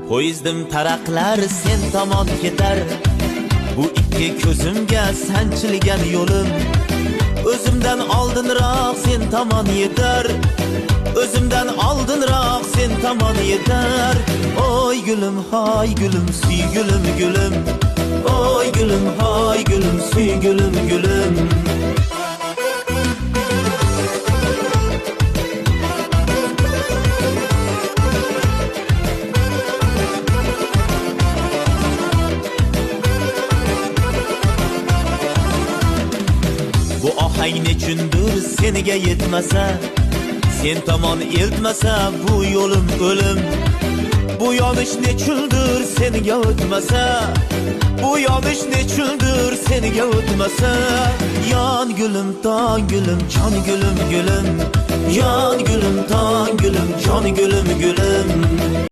Poyezdim taraqlar sen tomon ketar. Bu ikki ko'zimga sanchilgan yo'lim o'zimdan oldinroq sen tomon yetar. O'zimdan oldinroq sen tomon yetar. Oy gülüm, hay gülüm, suy gülüm, gülüm. Oy gülüm, hay gülüm, suy gülüm, gülüm. Bu ohang nechundir senga yetmasa, sen tomon eltmasa bu yo'lim o'lim. Bu yonish nechundir senga o'tmasa, bu yonish nechundir senga o'tmasa. Yon gülüm, tong gülüm, jon gülüm, gülüm. Yon gülüm, tong gülüm, jon gülüm, gülüm.